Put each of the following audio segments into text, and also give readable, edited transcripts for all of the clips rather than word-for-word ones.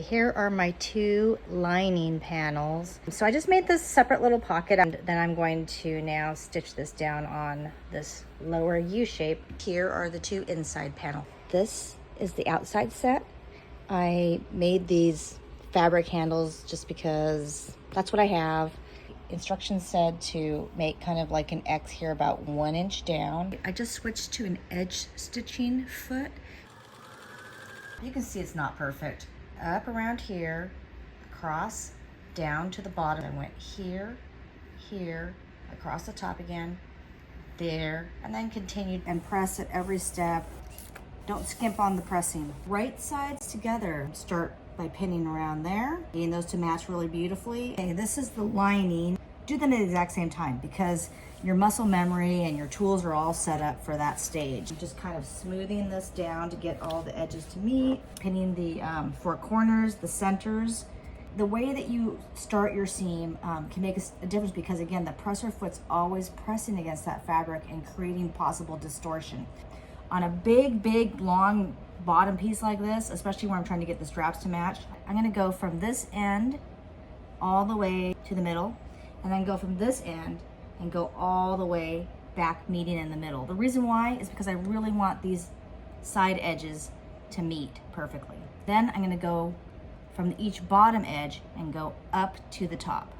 Here are my two lining panels. So I just made this separate little pocket, and then I'm going to now stitch this down on this lower U shape. Here are the two inside panels. This is the outside set. I made these fabric handles just because that's what I have. Instructions said to make kind of like an X here about 1 inch down. I just switched to an edge stitching foot. You can see it's not perfect. Up around here, across, down to the bottom. I went here, here, across the top again, there, and then continued and press at every step. Don't skimp on the pressing. Right sides together. Start by pinning around there, getting those to match really beautifully. Okay, this is the lining. Do them at the exact same time because your muscle memory and your tools are all set up for that stage. Just kind of smoothing this down to get all the edges to meet, pinning the four corners, the centers. The way that you start your seam can make a difference because again, the presser foot's always pressing against that fabric and creating possible distortion. On a big, long bottom piece like this, especially where I'm trying to get the straps to match, I'm gonna go from this end all the way to the middle, and then go from this end and go all the way back, meeting in the middle. The reason why is because I really want these side edges to meet perfectly. Then I'm gonna go from each bottom edge and go up to the top.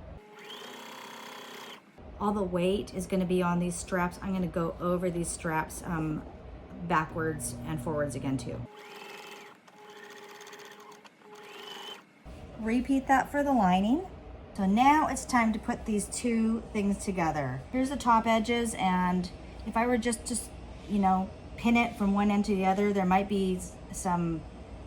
All the weight is gonna be on these straps. I'm gonna go over these straps backwards and forwards again too. Repeat that for the lining. So now it's time to put these two things together. Here's the top edges, and if I were just you know, pin it from one end to the other, there might be some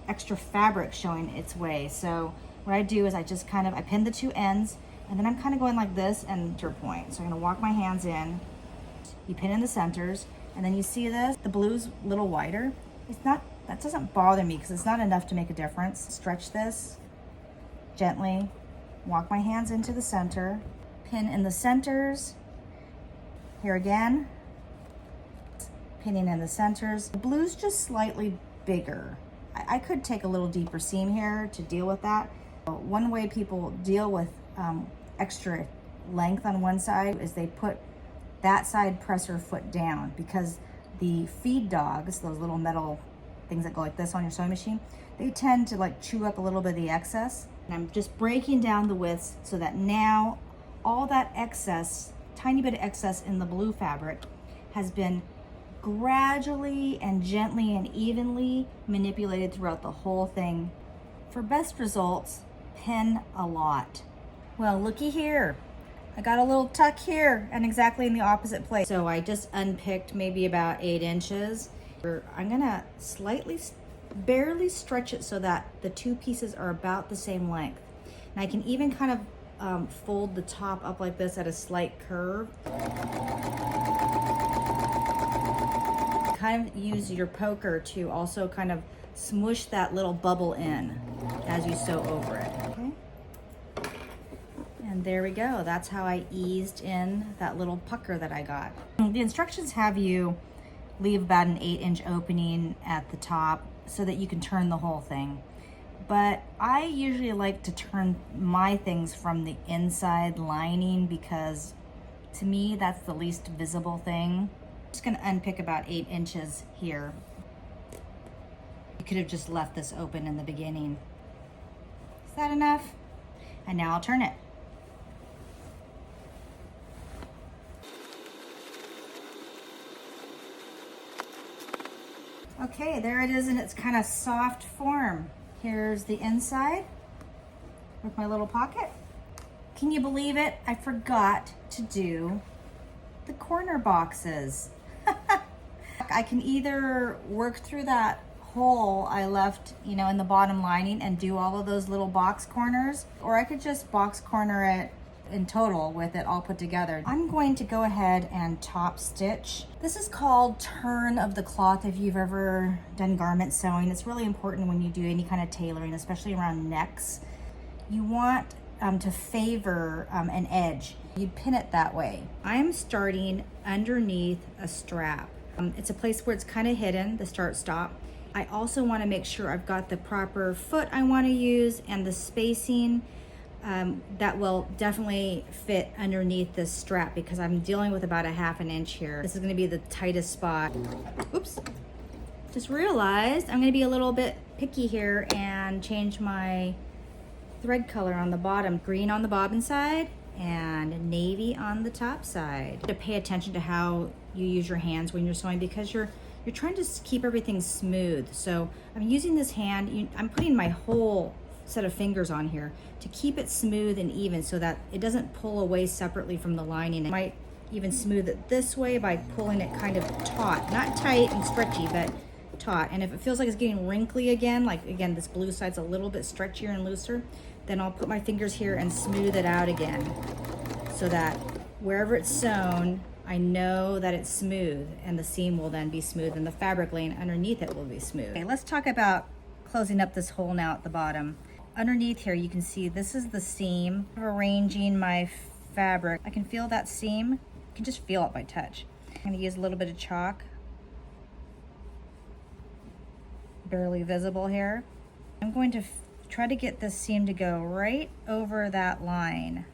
extra fabric showing its way. So what I do is I just kind of, I pin the two ends, and then I'm kind of going like this and center point. So I'm gonna walk my hands in, you pin in the centers, and then you see this, the blue's a little wider. It's not, that doesn't bother me because it's not enough to make a difference. Stretch this gently. Walk my hands into the center, pin in the centers. Here again, pinning in the centers. The blue's just slightly bigger. I could take a little deeper seam here to deal with that. One way people deal with extra length on one side is they put that side presser foot down because the feed dogs, those little metal things that go like this on your sewing machine, they tend to like chew up a little bit of the excess. And I'm just breaking down the widths so that now all that excess, tiny bit of excess in the blue fabric has been gradually and gently and evenly manipulated throughout the whole thing. For best results, pin a lot. Well, looky here. I got a little tuck here and exactly in the opposite place. So I just unpicked maybe about 8 inches. I'm gonna slightly, barely stretch it so that the two pieces are about the same length. And I can even kind of fold the top up like this at a slight curve. Kind of use your poker to also kind of smush that little bubble in as you sew over it, okay? And there we go. That's how I eased in that little pucker that I got. The instructions have you leave about an 8-inch opening at the top so that you can turn the whole thing. But I usually like to turn my things from the inside lining because to me, that's the least visible thing. I'm just gonna unpick about 8 inches here. You could have just left this open in the beginning. Is that enough? And now I'll turn it. Okay, there it is in its kind of soft form. Here's the inside with my little pocket. Can you believe it? I forgot to do the corner boxes. I can either work through that hole I left, you know, in the bottom lining and do all of those little box corners, or I could just box corner it in total with it all put together. I'm going to go ahead and top stitch. This is called turn of the cloth if you've ever done garment sewing. It's really important when you do any kind of tailoring, especially around necks. You want to favor an edge. You'd pin it that way. I'm starting underneath a strap. It's a place where it's kind of hidden, the start stop. I also want to make sure I've got the proper foot I want to use and the spacing that will definitely fit underneath this strap, because I'm dealing with about a 1/2 inch here. This is going to be the tightest spot. Oops. Just realized I'm going to be a little bit picky here and change my thread color on the bottom. Green on the bobbin side and navy on the top side. To pay attention to how you use your hands when you're sewing, because you're trying to keep everything smooth. So I'm using this hand, I'm putting my whole set of fingers on here to keep it smooth and even so that it doesn't pull away separately from the lining. I might even smooth it this way by pulling it kind of taut, not tight and stretchy, but taut. And if it feels like it's getting wrinkly again, like again, this blue side's a little bit stretchier and looser, then I'll put my fingers here and smooth it out again so that wherever it's sewn, I know that it's smooth, and the seam will then be smooth and the fabric laying underneath it will be smooth. Okay, let's talk about closing up this hole now at the bottom. Underneath here, you can see this is the seam. I'm arranging my fabric. I can feel that seam. You can just feel it by touch. I'm gonna use a little bit of chalk. Barely visible here. I'm going to try to get this seam to go right over that line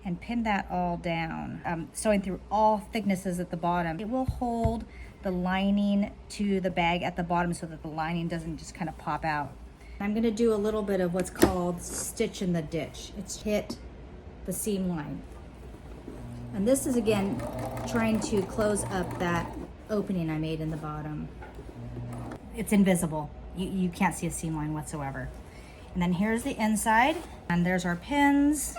and pin that all down. Sewing through all thicknesses at the bottom. It will hold the lining to the bag at the bottom so that the lining doesn't just kind of pop out. I'm gonna do a little bit of what's called stitch in the ditch. It's hit the seam line. And this is again trying to close up that opening I made in the bottom. It's invisible. You can't see a seam line whatsoever. And then here's the inside, and there's our pins.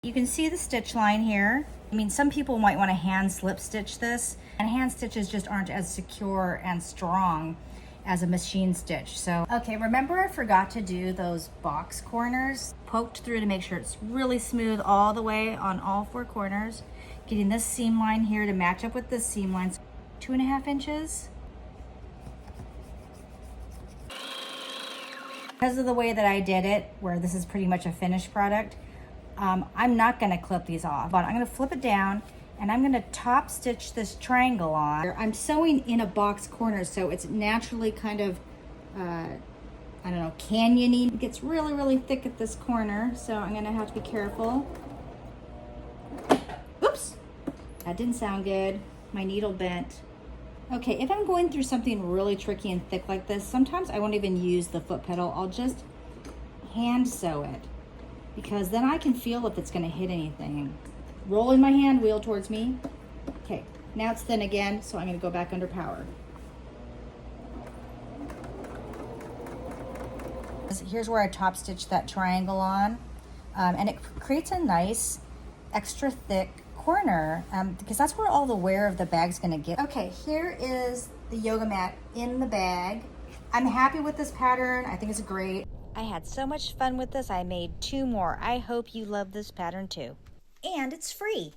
You can see the stitch line here. I mean, some people might want to hand slip stitch this, and hand stitches just aren't as secure and strong as a machine stitch. So, okay, remember I forgot to do those box corners. Poked through to make sure it's really smooth all the way on all 4 corners. Getting this seam line here to match up with this seam line. 2.5 inches. Because of the way that I did it, where this is pretty much a finished product, I'm not gonna clip these off, but I'm gonna flip it down and I'm gonna top stitch this triangle on. I'm sewing in a box corner, so it's naturally kind of, I don't know, canyony. It gets really, really thick at this corner, so I'm gonna have to be careful. Oops, that didn't sound good. My needle bent. Okay, if I'm going through something really tricky and thick like this, sometimes I won't even use the foot pedal. I'll just hand sew it, because then I can feel if it's gonna hit anything. Rolling my hand wheel towards me. Okay, now it's thin again, so I'm gonna go back under power. Here's where I top stitched that triangle on, and it creates a nice extra thick corner, because that's where all the wear of the bag's gonna get. Okay, here is the yoga mat in the bag. I'm happy with this pattern. I think it's great. I had so much fun with this. I made 2 more. I hope you love this pattern too. And it's free.